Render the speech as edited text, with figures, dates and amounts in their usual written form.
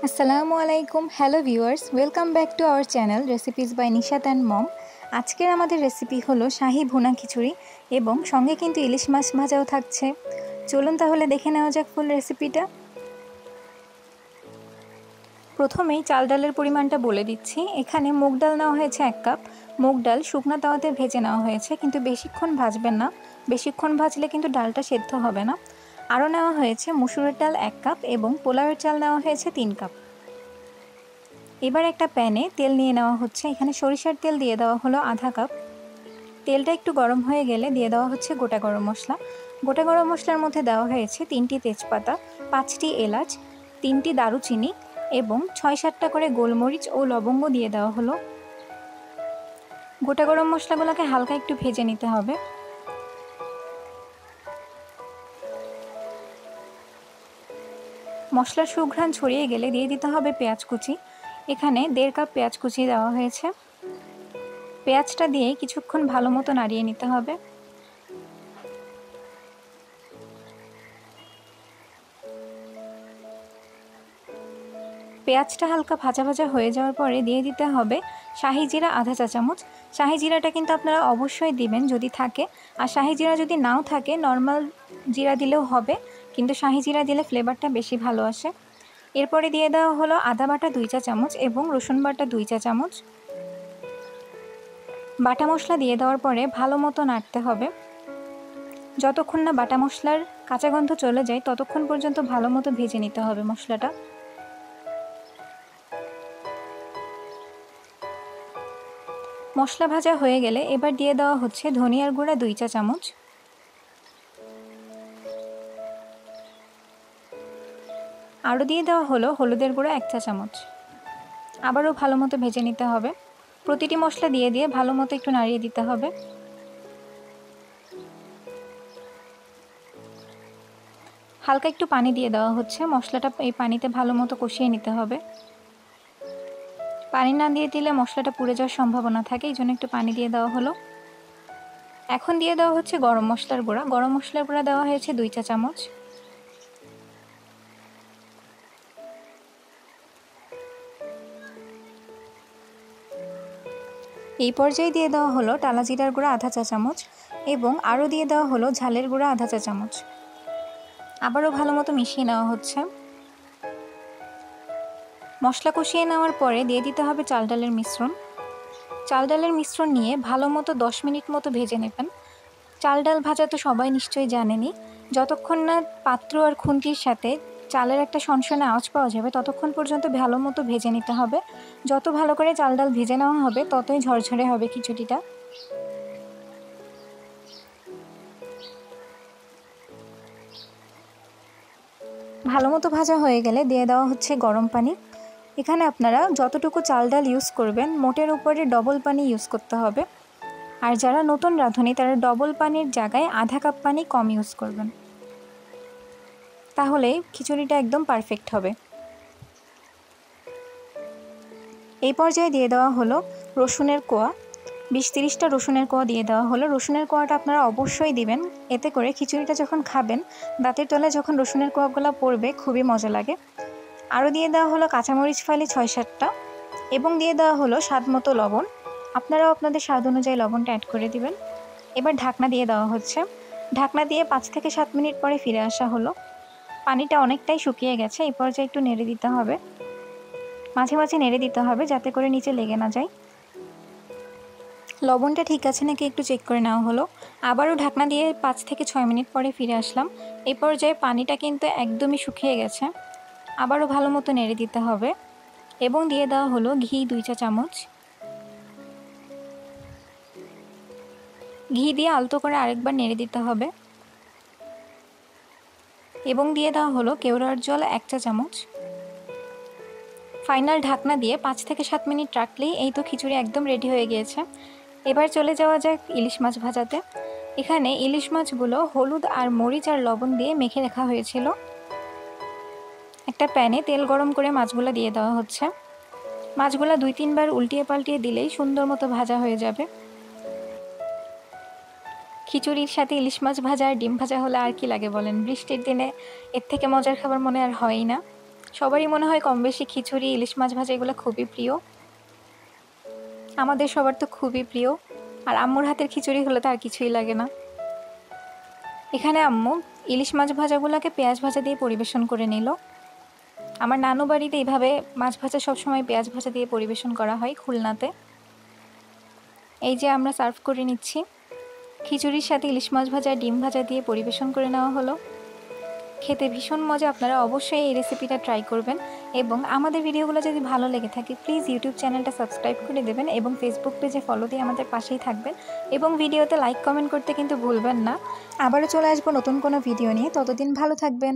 আসসালামু আলাইকুম। Hello viewers, welcome back to our channel recipes by Nishat and mom. আজকের আমাদের রেসিপি হলো শাহী ভুনা খিচুড়ি এবং সঙ্গে কিন্তু ইলিশ মাছ ভাজাও থাকছে। চলুন তাহলে দেখে নেওয়া যাক ফুল রেসিপিটা। প্রথমেই চাল ডালের পরিমাণটা বলে দিচ্ছি। এখানে মুগ ডাল নেওয়া হয়েছে 1 কাপ। মুগ ডাল শুকনো তাওয়াতে ভেজে নেওয়া হয়েছে, কিন্তু বেশিক্ষণ ভাজবেন না, বেশিক্ষণ ভাজলে কিন্তু ডালটা সেদ্ধ হবে না। আরও নেওয়া হয়েছে মুসুরের ডাল 1 কাপ এবং পোলাওয়ের চাল নেওয়া হয়েছে 3 কাপ। এবার একটা প্যানে তেল নিয়ে নেওয়া হচ্ছে। এখানে সরিষার তেল দিয়ে দেওয়া হলো আধা কাপ। তেলটা একটু গরম হয়ে গেলে দিয়ে দেওয়া হচ্ছে গোটা গরম মশলা। গোটা গরম মশলার মধ্যে দেওয়া হয়েছে 3টি তেজপাতা, 5টি এলাচ, 3টি দারুচিনি এবং 6-7টা করে গোলমরিচ ও লবঙ্গ দিয়ে দেওয়া হলো। গোটা গরম মশলাগুলোকে হালকা একটু ভেজে নিতে হবে। মশলার সুঘ্রাণ ছড়িয়ে গেলে দিয়ে দিতে হবে পেঁয়াজ কুচি। এখানে 1.5 কাপ পেঁয়াজ কুচি দেওয়া হয়েছে। পেঁয়াজটা দিয়ে কিছুক্ষণ ভালো মতো নাড়িয়ে নিতে হবে। পেঁয়াজটা হালকা ভাজা ভাজা হয়ে যাওয়ার পরে দিয়ে দিতে হবে শাহি জিরা আধা চা চামচ। শাহি জিরাটা কিন্তু আপনারা অবশ্যই দিবেন যদি থাকে, আর শাহি জিরা যদি নাও থাকে নর্মাল জিরা দিলেও হবে, কিন্তু শাহি জিরা দিলে ফ্লেভারটা বেশি ভালো আসে। এরপরে দিয়ে দেওয়া হলো আদা বাটা 2 চা চামচ এবং রসুন বাটা 2 চা চামচ। বাটা মশলা দিয়ে দেওয়ার পরে ভালো মতো নাড়তে হবে। যতক্ষণ না বাটা মশলার কাঁচা গন্ধ চলে যায় ততক্ষণ পর্যন্ত ভালো মতো ভেজে নিতে হবে মশলাটা। মশলা ভাজা হয়ে গেলে এবার দিয়ে দেওয়া হচ্ছে ধনিয়ার গুঁড়া 2 চা চামচ। আরও দিয়ে দেওয়া হলো হলুদের গুঁড়া 1 চা চামচ। আবারও ভালো মতো ভেজে নিতে হবে। প্রতিটি মশলা দিয়ে দিয়ে ভালো মতো একটু নাড়িয়ে দিতে হবে। হালকা একটু পানি দিয়ে দেওয়া হচ্ছে। মশলাটা এই পানিতে ভালো মতো কষিয়ে নিতে হবে। পানি না দিয়ে দিলে মশলাটা পুড়ে যাওয়ার সম্ভাবনা থাকে, এই জন্য একটু পানি দিয়ে দেওয়া হলো। এখন দিয়ে দেওয়া হচ্ছে গরম মশলার গুঁড়া। গরম মশলার গুঁড়া দেওয়া হয়েছে 2 চা চামচ। এই পর্যায়ে দিয়ে দেওয়া হলো টালা জিরার গুঁড়া আধা চা চামচ এবং আরও দিয়ে দেওয়া হলো ঝালের গুঁড়া আধা চা চামচ। আবারও ভালো মতো মিশিয়ে নেওয়া হচ্ছে। মশলা কষিয়ে নেওয়ার পরে দিয়ে দিতে হবে চাল ডালের মিশ্রণ। চাল ডালের মিশ্রণ নিয়ে ভালো মতো 10 মিনিট মতো ভেজে নেবেন। চাল ডাল ভাজা তো সবাই নিশ্চয়ই জানেনই। যতক্ষণ না পাত্র আর খুন্তির সাথে চালের একটা সনসনে আওয়াজ পাওয়া যাবে ততক্ষণ পর্যন্ত ভালো মতো ভেজে নিতে হবে। যত ভালো করে চাল ডাল ভেজে নেওয়া হবে ততই ঝরঝরে হবে খিচুড়িটা। ভালো মতো ভাজা হয়ে গেলে দিয়ে দেওয়া হচ্ছে গরম পানি। এখানে আপনারা যতটুকু চাল ডাল ইউজ করবেন মোটের উপরে ডবল পানি ইউজ করতে হবে। আর যারা নতুন রাঁধুনি তারা ডবল পানির জায়গায় আধা কাপ পানি কম ইউজ করবেন, তাহলে খিচুড়িটা একদম পারফেক্ট হবে। এই পর্যায়ে দিয়ে দেওয়া হলো রসুনের কোয়া। 20-30টা রসুনের কোয়া দিয়ে দেওয়া হলো। রসুনের কোয়াটা আপনারা অবশ্যই দিবেন, এতে করে খিচুড়িটা যখন খাবেন দাঁতের তলায় যখন রসুনের কোয়াগুলো পড়বে খুবই মজা লাগে। আরও দিয়ে দেওয়া হলো কাঁচামরিচ ফালি 6-7টা এবং দিয়ে দেওয়া হলো স্বাদ মতো লবণ। আপনারাও আপনাদের স্বাদ অনুযায়ী লবণটা অ্যাড করে দিবেন। এবার ঢাকনা দিয়ে দেওয়া হচ্ছে। ঢাকনা দিয়ে 5 থেকে 7 মিনিট পরে ফিরে আসা হলো। পানিটা অনেকটাই শুকিয়ে গেছে। এই পর্যায়ে একটু নেড়ে দিতে হবে, মাঝে মাঝে নেড়ে দিতে হবে যাতে করে নিচে লেগে না যায়। লবণটা ঠিক আছে নাকি একটু চেক করে নেওয়া হলো। আবারও ঢাকনা দিয়ে 5 থেকে 6 মিনিট পরে ফিরে আসলাম। এই পর্যায়ে পানিটা কিন্তু একদমই শুকিয়ে গেছে। আবারও ভালো মতো নেড়ে দিতে হবে এবং দিয়ে দেওয়া হলো ঘি 2 চা চামচ। ঘি দিয়ে আলতো করে আরেকবার নেড়ে দিতে হবে এবং দিয়ে দেওয়া হলো কেওড়ার জল 1 চা চামচ। ফাইনাল ঢাকনা দিয়ে 5 থেকে 7 মিনিট রাখলেই এই তো খিচুড়ি একদম রেডি হয়ে গিয়েছে। এবার চলে যাওয়া যাক ইলিশ মাছ ভাজাতে। এখানে ইলিশ মাছগুলো হলুদ আর মরিচ আর লবণ দিয়ে মেখে রাখা হয়েছিল। একটা প্যানে তেল গরম করে মাছগুলো দিয়ে দেওয়া হচ্ছে। মাছগুলো 2-3 বার উল্টিয়ে পাল্টিয়ে দিলেই সুন্দর মতো ভাজা হয়ে যাবে। খিচুড়ির সাথে ইলিশ মাছ ভাজা আর ডিম ভাজা হলে আর কি লাগে বলেন? বৃষ্টির দিনে এর থেকে মজার খাবার মনে আর হয়ই না। সবারই মনে হয় কম বেশি খিচুড়ি, ইলিশ মাছ ভাজা এগুলো খুবই প্রিয়। আমাদের সবার তো খুবই প্রিয়। আর আম্মুর হাতের খিচুড়ি হলে তো আর কিছুই লাগে না। এখানে আম্মু ইলিশ মাছ ভাজাগুলোকে পেঁয়াজ ভাজা দিয়ে পরিবেশন করে নিল। আমার নানু বাড়িতে এইভাবে মাছ ভাজা সবসময় পেঁয়াজ ভাজা দিয়ে পরিবেশন করা হয় খুলনাতে। এই যে আমরা সার্ভ করে নিচ্ছি, খিচুড়ির সাথে ইলিশ মাছ ভাজা, ডিম ভাজা দিয়ে পরিবেশন করে নেওয়া হলো। খেতে ভীষণ মজা, আপনারা অবশ্যই এই রেসিপিটা ট্রাই করবেন। এবং আমাদের ভিডিওগুলো যদি ভালো লেগে থাকে প্লিজ ইউটিউব চ্যানেলটা সাবস্ক্রাইব করে দেবেন এবং ফেসবুক পেজে ফলো দিয়ে আমাদের পাশেই থাকবেন এবং ভিডিওতে লাইক কমেন্ট করতে কিন্তু ভুলবেন না। আবারও চলে আসবো নতুন কোনো ভিডিও নিয়ে, ততদিন ভালো থাকবেন।